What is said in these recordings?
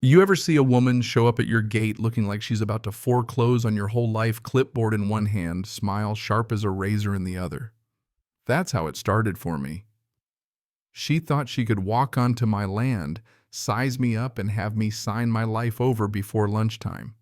You ever see a woman show up at your gate looking like she's about to foreclose on your whole life, clipboard in one hand, smile sharp as a razor in the other? That's how it started for me. She thought she could walk onto my land, size me up, and have me sign my life over before lunchtime.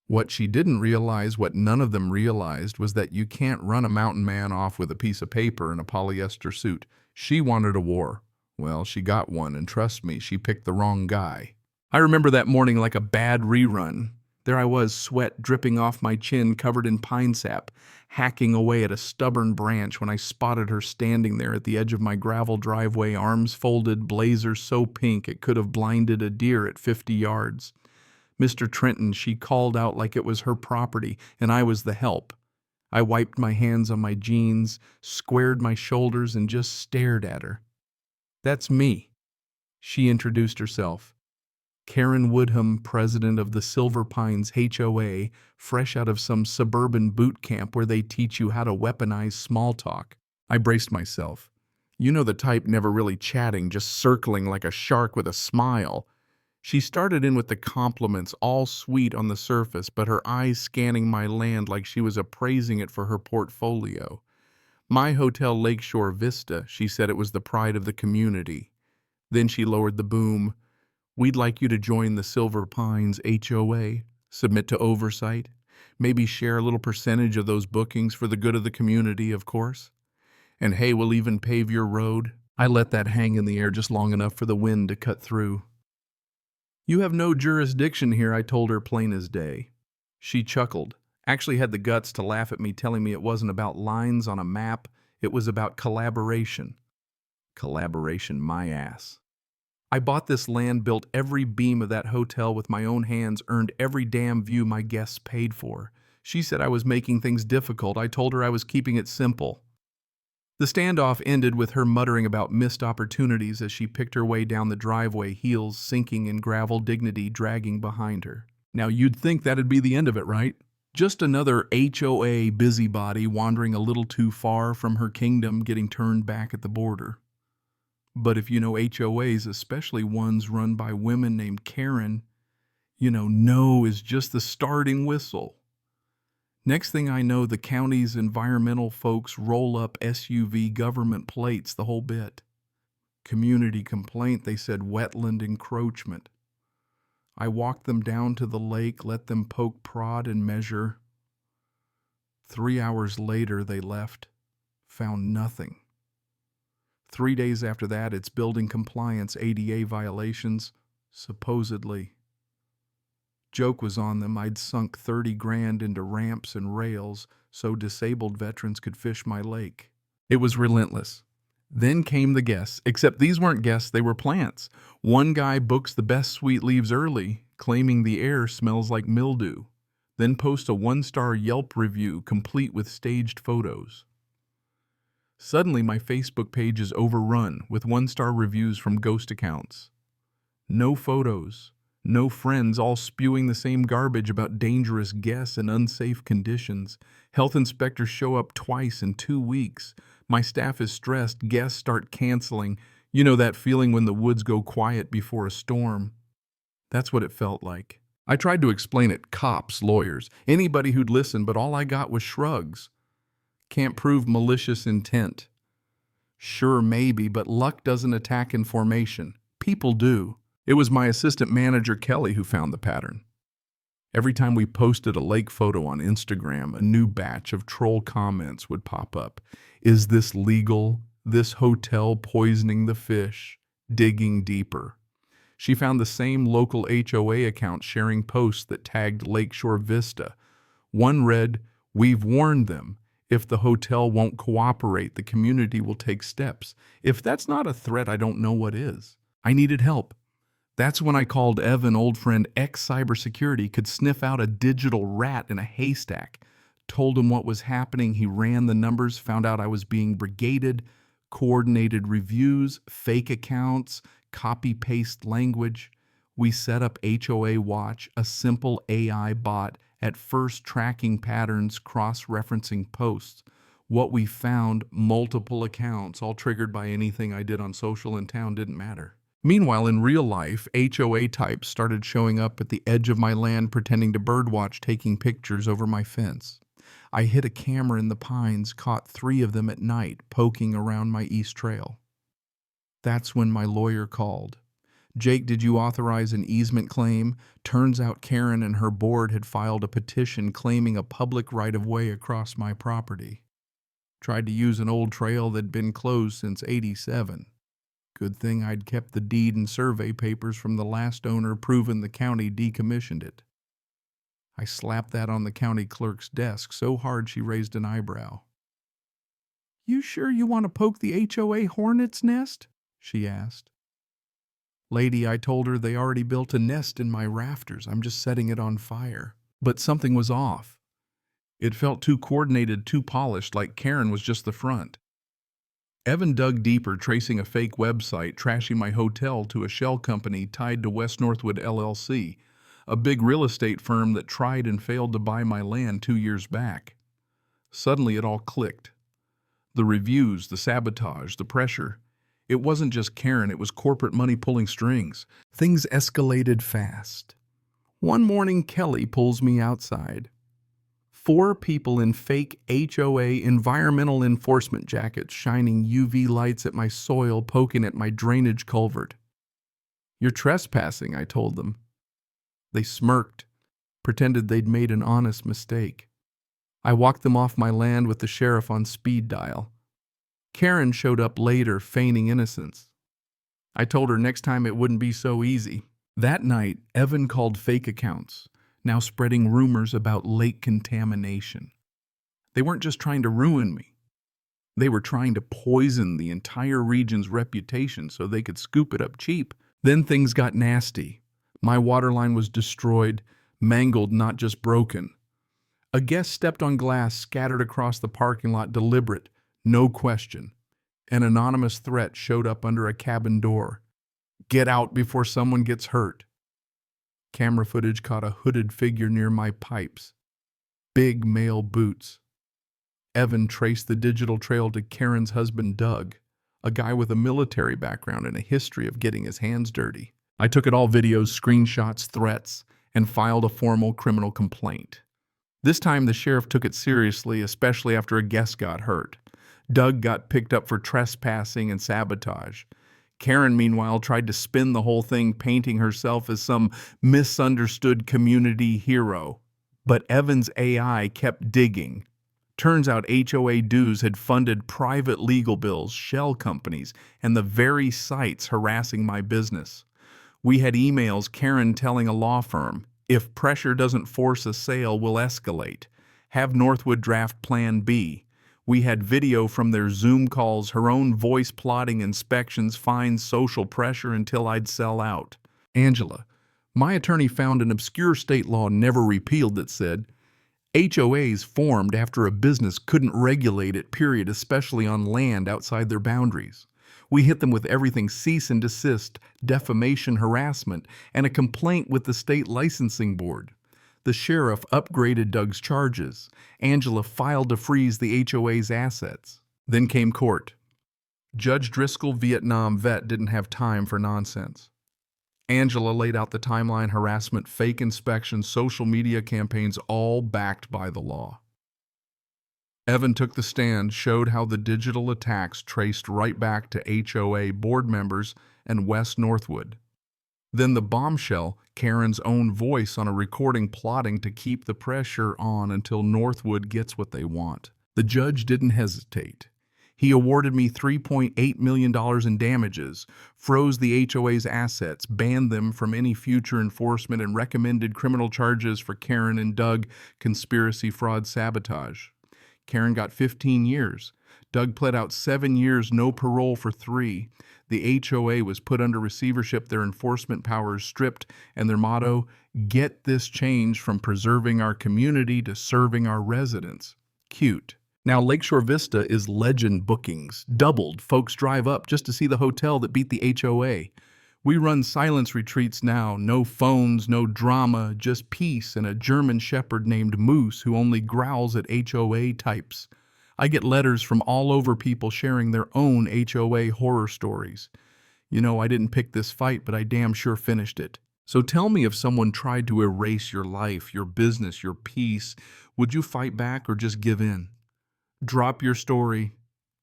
What she didn't realize, what none of them realized, was that you can't run a mountain man off with a piece of paper and a polyester suit. She wanted a war. Well, she got one, and trust me, she picked the wrong guy. I remember that morning like a bad rerun. There I was, sweat dripping off my chin, covered in pine sap, hacking away at a stubborn branch when I spotted her standing there at the edge of my gravel driveway, arms folded, blazer so pink it could have blinded a deer at 50 yards. Mr. Trenton, she called out like it was her property, and I was the help. I wiped my hands on my jeans, squared my shoulders, and just stared at her. "That's me," she introduced herself. Karen Woodham, president of the Silver Pines HOA, fresh out of some suburban boot camp where they teach you how to weaponize small talk. I braced myself. You know the type, never really chatting, just circling like a shark with a smile. She started in with the compliments, all sweet on the surface, but her eyes scanning my land like she was appraising it for her portfolio. My hotel, Lakeshore Vista, she said it was the pride of the community. Then she lowered the boom. "We'd like you to join the Silver Pines HOA, submit to oversight, maybe share a little percentage of those bookings for the good of the community, of course. And hey, we'll even pave your road." I let that hang in the air just long enough for the wind to cut through. "You have no jurisdiction here," I told her, plain as day. She chuckled, actually had the guts to laugh at me, telling me it wasn't about lines on a map, it was about collaboration. Collaboration, my ass. "I bought this land, built every beam of that hotel with my own hands, earned every damn view my guests paid for." She said I was making things difficult. I told her I was keeping it simple. The standoff ended with her muttering about missed opportunities as she picked her way down the driveway, heels sinking in gravel, dignity dragging behind her. Now you'd think that'd be the end of it, right? Just another HOA busybody wandering a little too far from her kingdom, getting turned back at the border. But if you know HOAs, especially ones run by women named Karen, you know no is just the starting whistle. Next thing I know, the county's environmental folks roll up SUV government plates, the whole bit. Community complaint, they said wetland encroachment. I walked them down to the lake, let them poke, prod, and measure. 3 hours later, they left, found nothing. 3 days after that, it's building compliance, ADA violations, supposedly. Joke was on them. I'd sunk 30 grand into ramps and rails so disabled veterans could fish my lake. It was relentless. Then came the guests, except these weren't guests, they were plants. One guy books the best suite, leaves early, claiming the air smells like mildew. Then posts a 1-star Yelp review complete with staged photos. Suddenly, my Facebook page is overrun with 1-star reviews from ghost accounts. No photos, no friends, all spewing the same garbage about dangerous guests and unsafe conditions. Health inspectors show up twice in 2 weeks. My staff is stressed, guests start canceling. You know that feeling when the woods go quiet before a storm. That's what it felt like. I tried to explain it, cops, lawyers, anybody who'd listen, but all I got was shrugs. Can't prove malicious intent. Sure, maybe, but luck doesn't attack in formation. People do. It was my assistant manager, Kelly, who found the pattern. Every time we posted a lake photo on Instagram, a new batch of troll comments would pop up. Is this legal? This hotel poisoning the fish? Digging deeper. She found the same local HOA account sharing posts that tagged Lakeshore Vista. One read, "We've warned them. If the hotel won't cooperate, the community will take steps." If that's not a threat, I don't know what is. I needed help. That's when I called Evan, old friend, ex-cybersecurity, could sniff out a digital rat in a haystack. Told him what was happening. He ran the numbers, found out I was being brigaded, coordinated reviews, fake accounts, copy-paste language. We set up HOA Watch, a simple AI bot, at first tracking patterns, cross-referencing posts. What we found, multiple accounts, all triggered by anything I did on social in town, didn't matter. Meanwhile, in real life, HOA types started showing up at the edge of my land pretending to birdwatch, taking pictures over my fence. I hid a camera in the pines, caught 3 of them at night, poking around my east trail. That's when my lawyer called. Jake, did you authorize an easement claim? Turns out Karen and her board had filed a petition claiming a public right-of-way across my property. Tried to use an old trail that'd been closed since '87. Good thing I'd kept the deed and survey papers from the last owner proving the county decommissioned it. I slapped that on the county clerk's desk so hard she raised an eyebrow. "You sure you want to poke the HOA hornet's nest?" she asked. "Lady, I told her they already built a nest in my rafters. I'm just setting it on fire." But something was off. It felt too coordinated, too polished, like Karen was just the front. Evan dug deeper, tracing a fake website, trashing my hotel to a shell company tied to West Northwood LLC, a big real estate firm that tried and failed to buy my land 2 years back. Suddenly it all clicked. The reviews, the sabotage, the pressure. It wasn't just Karen, it was corporate money pulling strings. Things escalated fast. One morning, Kelly pulls me outside. 4 people in fake HOA environmental enforcement jackets shining UV lights at my soil, poking at my drainage culvert. "You're trespassing," I told them. They smirked, pretended they'd made an honest mistake. I walked them off my land with the sheriff on speed dial. Karen showed up later, feigning innocence. I told her next time it wouldn't be so easy. That night, Evan called fake accounts, now spreading rumors about lake contamination. They weren't just trying to ruin me. They were trying to poison the entire region's reputation so they could scoop it up cheap. Then things got nasty. My water line was destroyed, mangled, not just broken. A guest stepped on glass scattered across the parking lot, deliberate, no question. An anonymous threat showed up under a cabin door. "Get out before someone gets hurt." Camera footage caught a hooded figure near my pipes. Big male boots. Evan traced the digital trail to Karen's husband, Doug, a guy with a military background and a history of getting his hands dirty. I took it all: videos, screenshots, threats, and filed a formal criminal complaint. This time the sheriff took it seriously, especially after a guest got hurt. Doug got picked up for trespassing and sabotage. Karen, meanwhile, tried to spin the whole thing, painting herself as some misunderstood community hero. But Evan's AI kept digging. Turns out HOA dues had funded private legal bills, shell companies, and the very sites harassing my business. We had emails, Karen telling a law firm, "If pressure doesn't force a sale, we'll escalate. Have Northwood draft Plan B." We had video from their Zoom calls, her own voice plotting inspections, fines, social pressure until I'd sell out. "Angela, my attorney found an obscure state law never repealed that said HOAs formed after a business couldn't regulate it, period, especially on land outside their boundaries. We hit them with everything: cease and desist, defamation, harassment, and a complaint with the state licensing board. The sheriff upgraded Doug's charges. Angela filed to freeze the HOA's assets. Then came court. Judge Driscoll, Vietnam vet, didn't have time for nonsense. Angela laid out the timeline: harassment, fake inspections, social media campaigns, all backed by the law. Evan took the stand, showed how the digital attacks traced right back to HOA board members and West Northwood. Then the bombshell, Karen's own voice on a recording plotting to keep the pressure on until Northwood gets what they want. The judge didn't hesitate. He awarded me $3.8 million in damages, froze the HOA's assets, banned them from any future enforcement, and recommended criminal charges for Karen and Doug: conspiracy, fraud, sabotage. Karen got 15 years. Doug pled out 7 years, no parole for 3. The HOA was put under receivership, their enforcement powers stripped, and their motto: "Get this change from preserving our community to serving our residents." Cute. Now Lakeshore Vista is legend bookings. Doubled. Folks drive up just to see the hotel that beat the HOA. We run silence retreats now. No phones, no drama, just peace and a German shepherd named Moose who only growls at HOA types. I get letters from all over, people sharing their own HOA horror stories. You know, I didn't pick this fight, but I damn sure finished it. So tell me, if someone tried to erase your life, your business, your peace, would you fight back or just give in? Drop your story,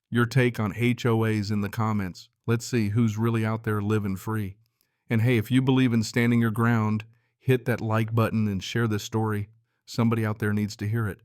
your take on HOAs in the comments. Let's see who's really out there living free. And hey, if you believe in standing your ground, hit that like button and share this story. Somebody out there needs to hear it.